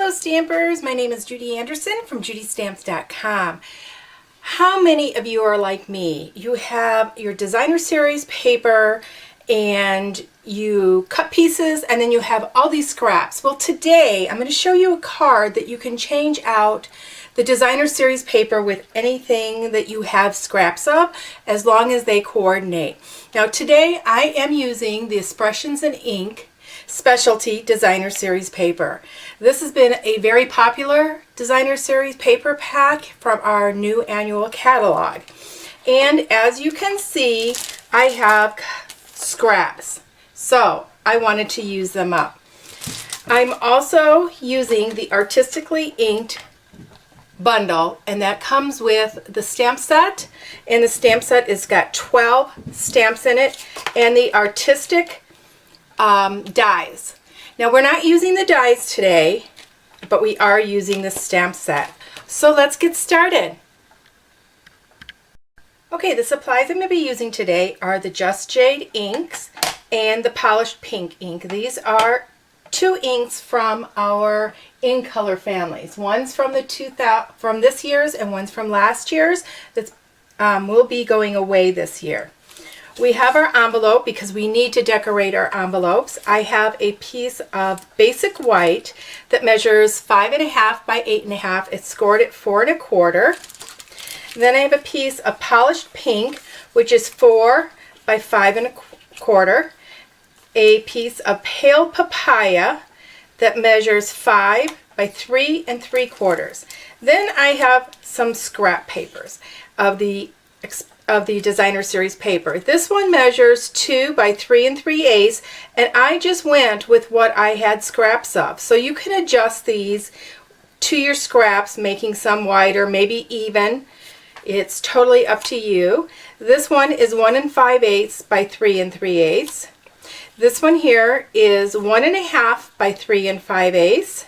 Hello Stampers, my name is Judy Anderson from judystamps.com. How many of you are like me? You have your designer series paper and you cut pieces and then you have all these scraps. Well, today I'm going to show you a card that you can change out the designer series paper with anything that you have scraps of, as long as they coordinate. Now today I am using the Expressions in Ink Specialty Designer Series paper. This has been a very popular designer series paper pack from our new annual catalog. And as you can see, I have scraps, so I wanted to use them up. I'm also using the Artistically Inked bundle, and that comes with the stamp set, and the stamp set has got 12 stamps in it, and the artistic dies. Now we're not using the dies today, but we are using the stamp set. So let's get started. Okay, the supplies I'm going to be using today are the Just Jade inks and the Polished Pink ink. These are two inks from our In Color families. One's from from this year's and one's from last year's. That will be going away this year. We have our envelope because we need to decorate our envelopes. I have a piece of basic white that measures 5.5 by 8.5. It's scored at 4 1/4. Then I have a piece of polished pink, which is 4 by 5 1/4. A piece of pale papaya that measures 5 by 3 3/4. Then I have some scrap papers of the designer series paper. This one measures 2 by 3 3/8, and I just went with what I had scraps of. So you can adjust these to your scraps, making some wider, maybe even. It's totally up to you. This one is 1 5/8 by 3 3/8. This one here is 1 1/2 by 3 5/8.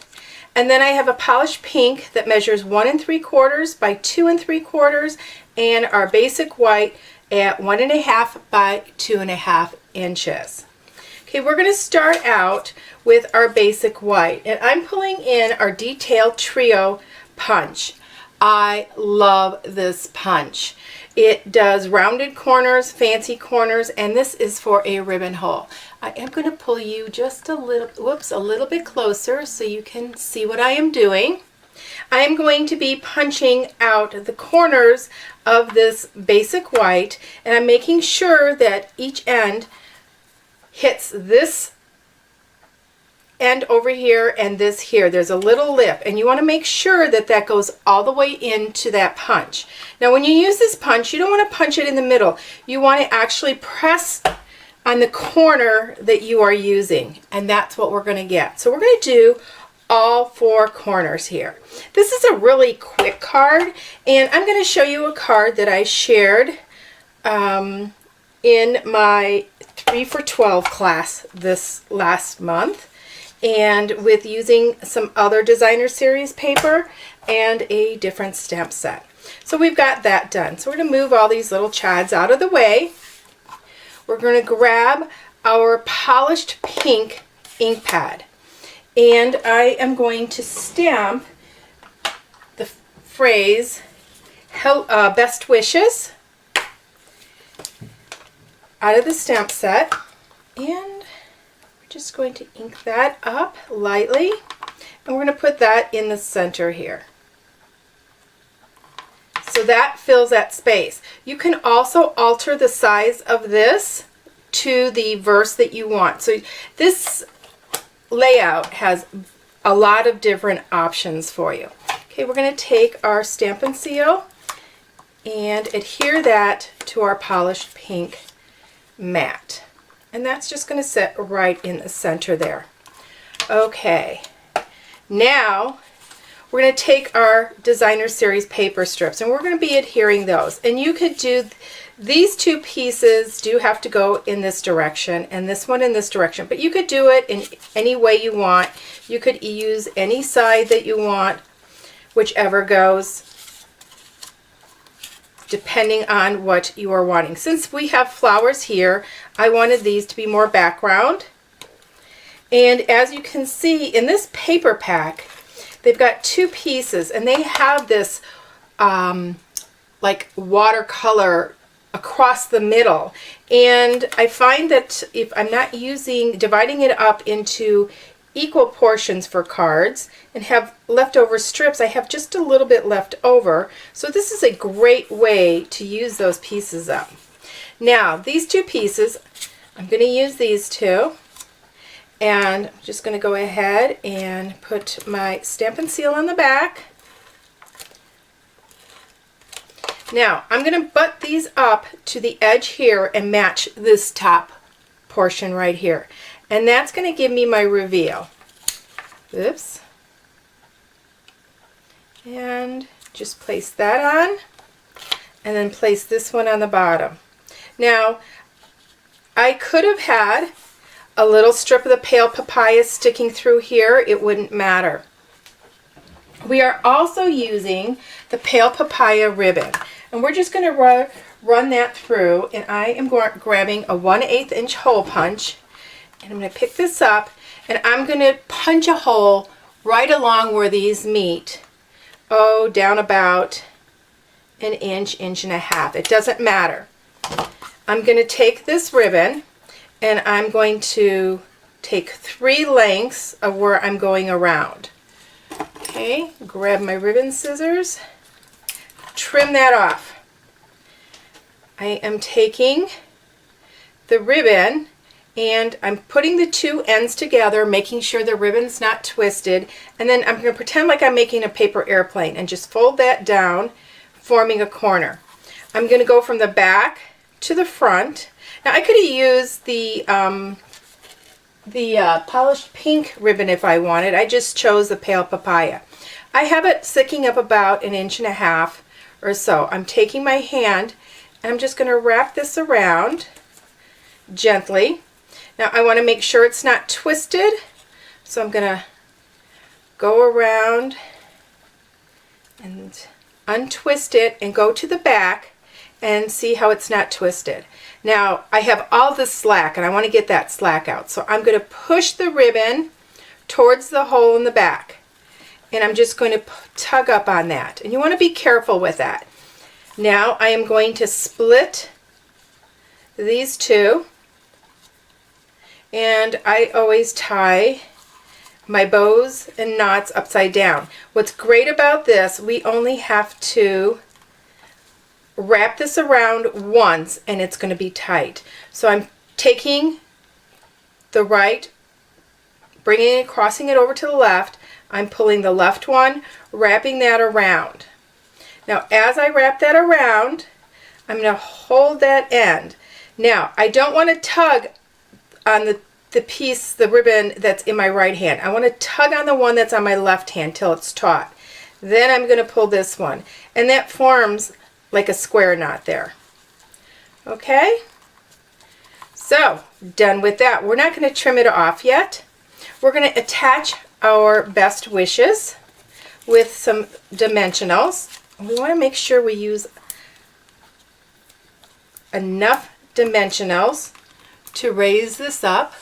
And then I have a polished pink that measures 1 3/4 by 2 3/4, and our basic white at 1 1/2 by 2 1/2 inches. Okay, we're going to start out with our basic white, and I'm pulling in our Detail Trio punch. I love this punch. It does rounded corners, fancy corners, and this is for a ribbon hole. I am going to pull you just a little bit closer so you can see what I am doing. I am going to be punching out the corners of this basic white, and I'm making sure that each end hits this end over here and this here. There's a little lip, and you want to make sure that that goes all the way into that punch. Now when you use this punch, you don't want to punch it in the middle. You want to actually press on the corner that you are using, and that's what we're going to get. So we're going to do all 4 corners here. This is a really quick card, and I'm going to show you a card that I shared in my 3 for 12 class this last month, and with using some other designer series paper and a different stamp set. So we've got that done. So we're going to move all these little chads out of the way. We're going to grab our polished pink ink pad, and I am going to stamp the phrase Best Wishes out of the stamp set, and we're just going to ink that up lightly, and we're going to put that in the center here. So that fills that space. You can also alter the size of this to the verse that you want. So this layout has a lot of different options for you. Okay, we're going to take our Stampin' Seal and adhere that to our polished pink mat. And that's just going to sit right in the center there. Okay, now we're going to take our designer series paper strips, and we're going to be adhering those. And you could do, these 2 pieces do have to go in this direction, and this one in this direction, but you could do it in any way you want. You could use any side that you want, whichever goes, depending on what you are wanting. Since we have flowers here, I wanted these to be more background. And as you can see in this paper pack, they've got two pieces, and they have this like watercolor across the middle. And I find that if I'm not dividing it up into equal portions for cards and have leftover strips, I have just a little bit left over. So this is a great way to use those pieces up. Now, these two pieces, I'm going to use these two. And I'm just going to go ahead and put my Stampin' Seal on the back. Now, I'm going to butt these up to the edge here and match this top portion right here. And that's going to give me my reveal. Oops. And just place that on. And then place this one on the bottom. Now, I could have had a little strip of the pale papaya sticking through here. It wouldn't matter. We are also using the pale papaya ribbon. And we're just going to run that through. And I am grabbing a 1/8 inch hole punch. And I'm going to pick this up. And I'm going to punch a hole right along where these meet. Oh, down about an inch, inch and a half. It doesn't matter. I'm going to take this ribbon and I'm going to take 3 lengths of where I'm going around. Okay, grab my ribbon scissors, trim that off. I am taking the ribbon and I'm putting the two ends together, making sure the ribbon's not twisted, and then I'm going to pretend like I'm making a paper airplane and just fold that down, forming a corner. I'm going to go from the back to the front. Now I could have used the polished pink ribbon if I wanted. I just chose the pale papaya. I have it sticking up about 1.5 inches or so. I'm taking my hand and I'm just going to wrap this around gently. Now I want to make sure it's not twisted, so I'm going to go around and untwist it and go to the back and see how it's not twisted. Now I have all this slack and I want to get that slack out, so I'm going to push the ribbon towards the hole in the back and I'm just going to tug up on that, and you want to be careful with that. Now I am going to split these two, and I always tie my bows and knots upside down. What's great about this, we only have to wrap this around once and it's going to be tight. So I'm taking the right, bringing it, crossing it over to the left. I'm pulling the left one, wrapping that around. Now as I wrap that around, I'm going to hold that end. Now I don't want to tug on the piece, the ribbon that's in my right hand. I want to tug on the one that's on my left hand till it's taut. Then I'm going to pull this one, and that forms like a square knot there. Okay, so done with that. We're not going to trim it off yet. We're going to attach our best wishes with some dimensionals. We want to make sure we use enough dimensionals to raise this up.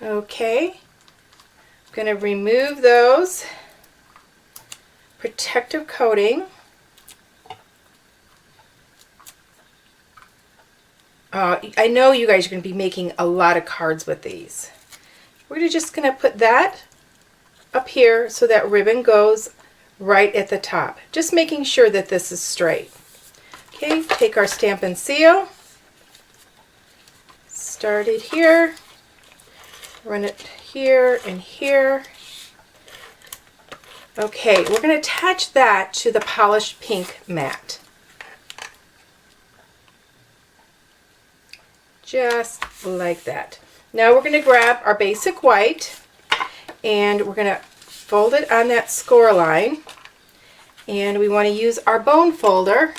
Okay, I'm going to remove those protective coating. I know you guys are going to be making a lot of cards with these. We're just going to put that up here so that ribbon goes right at the top. Just making sure that this is straight. Okay, take our Stampin' Seal, start it here, run it here and here. Okay, we're going to attach that to the polished pink mat. Just like that. Now we're going to grab our basic white and we're going to fold it on that score line, and we want to use our bone folder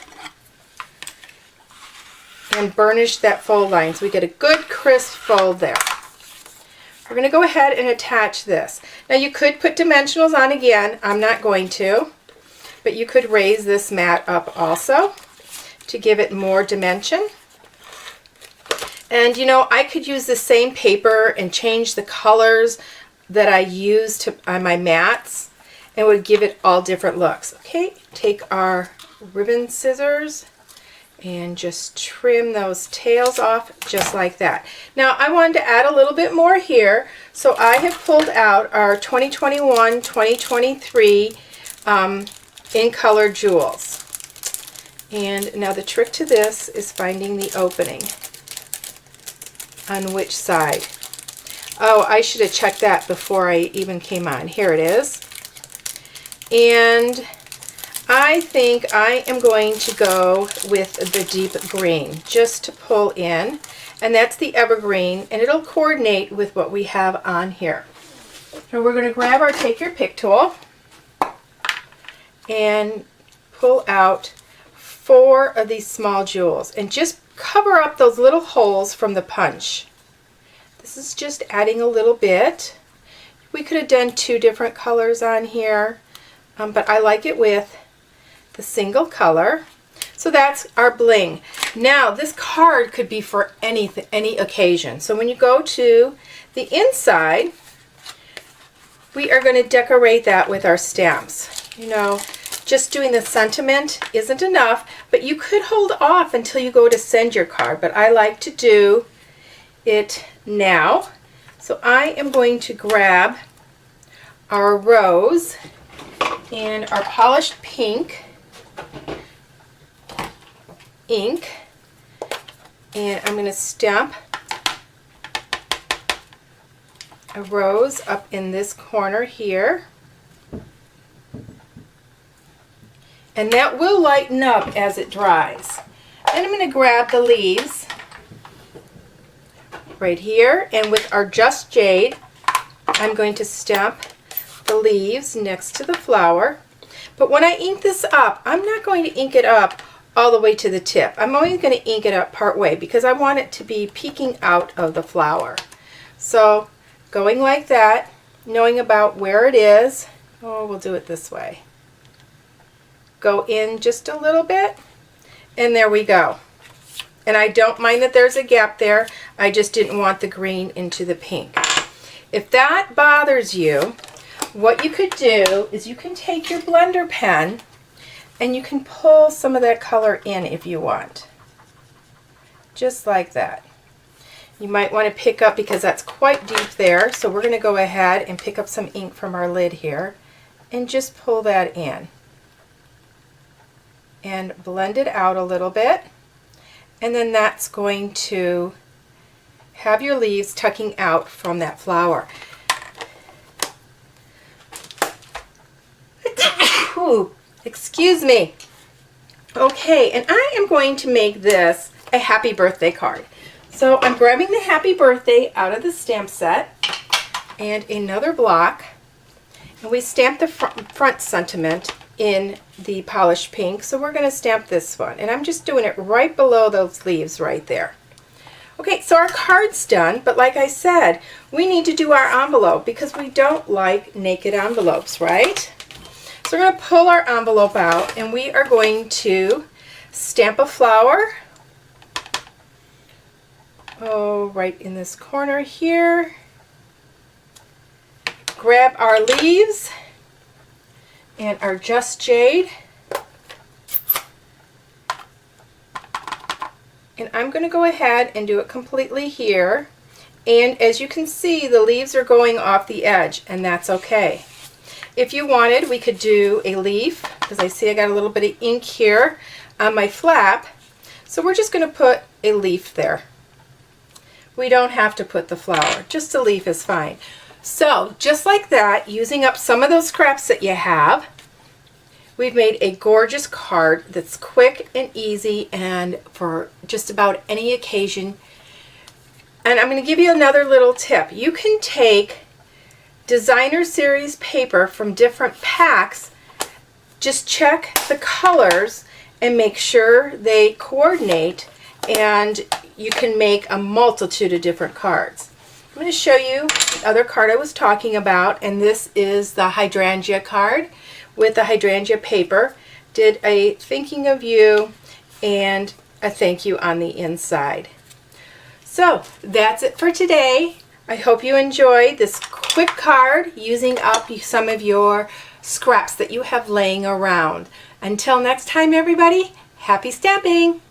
and burnish that fold line so we get a good crisp fold there. We're going to go ahead and attach this. Now you could put dimensionals on again. I'm not going to, but you could raise this mat up also to give it more dimension. And you know, I could use the same paper and change the colors that I used on my mats, and it would give it all different looks. Okay, take our ribbon scissors and just trim those tails off just like that. Now I wanted to add a little bit more here, so I have pulled out our 2021-2023 in color jewels. And now the trick to this is finding the opening on which side. Oh, I should have checked that before I even came on. Here it is. And I think I am going to go with the deep green just to pull in. And that's the evergreen, and it'll coordinate with what we have on here. So we're going to grab our Take Your Pick tool and pull out 4 of these small jewels and just cover up those little holes from the punch. This is just adding a little bit. We could have done 2 different colors on here, but I like it with the single color. So that's our bling. Now this card could be for any occasion. So when you go to the inside, we are going to decorate that with our stamps. You know, just doing the sentiment isn't enough, but you could hold off until you go to send your card, but I like to do it now. So I am going to grab our rose and our polished pink ink, and I'm going to stamp a rose up in this corner here. And that will lighten up as it dries. Then I'm going to grab the leaves right here, and with our Just Jade, I'm going to stamp the leaves next to the flower. But when I ink this up, I'm not going to ink it up all the way to the tip. I'm only going to ink it up part way because I want it to be peeking out of the flower. So going like that, knowing about where it is, oh, we'll do it this way. Go in just a little bit, and there we go. And I don't mind that there's a gap there. I just didn't want the green into the pink. If that bothers you, what you could do is you can take your blender pen and you can pull some of that color in if you want. Just like that. You might want to pick up, because that's quite deep there, so we're going to go ahead and pick up some ink from our lid here and just pull that in. And blend it out a little bit, and then that's going to have your leaves tucking out from that flower. Ooh, excuse me. Okay, and I am going to make this a happy birthday card. So I'm grabbing the happy birthday out of the stamp set and another block, and we stamped the front sentiment in the polished pink, so we're going to stamp this one, and I'm just doing it right below those leaves right there. Okay, so our card's done, but like I said, we need to do our envelope because we don't like naked envelopes, right? So we're going to pull our envelope out, and we are going to stamp a flower, oh, right in this corner here. Grab our leaves and our Just Jade, and I'm going to go ahead and do it completely here, and as you can see, the leaves are going off the edge, and that's okay. If you wanted, we could do a leaf, because I see I got a little bit of ink here on my flap, so we're just going to put a leaf there. We don't have to put the flower, just a leaf is fine. So just like that, using up some of those scraps that you have, we've made a gorgeous card that's quick and easy and for just about any occasion. And I'm going to give you another little tip. You can take designer series paper from different packs, just check the colors and make sure they coordinate, and you can make a multitude of different cards. I'm going to show you the other card I was talking about, and this is the Hydrangea card with the Hydrangea paper. Did a thinking of you and a thank you on the inside. So that's it for today. I hope you enjoyed this quick card using up some of your scraps that you have laying around. Until next time, everybody, happy stamping!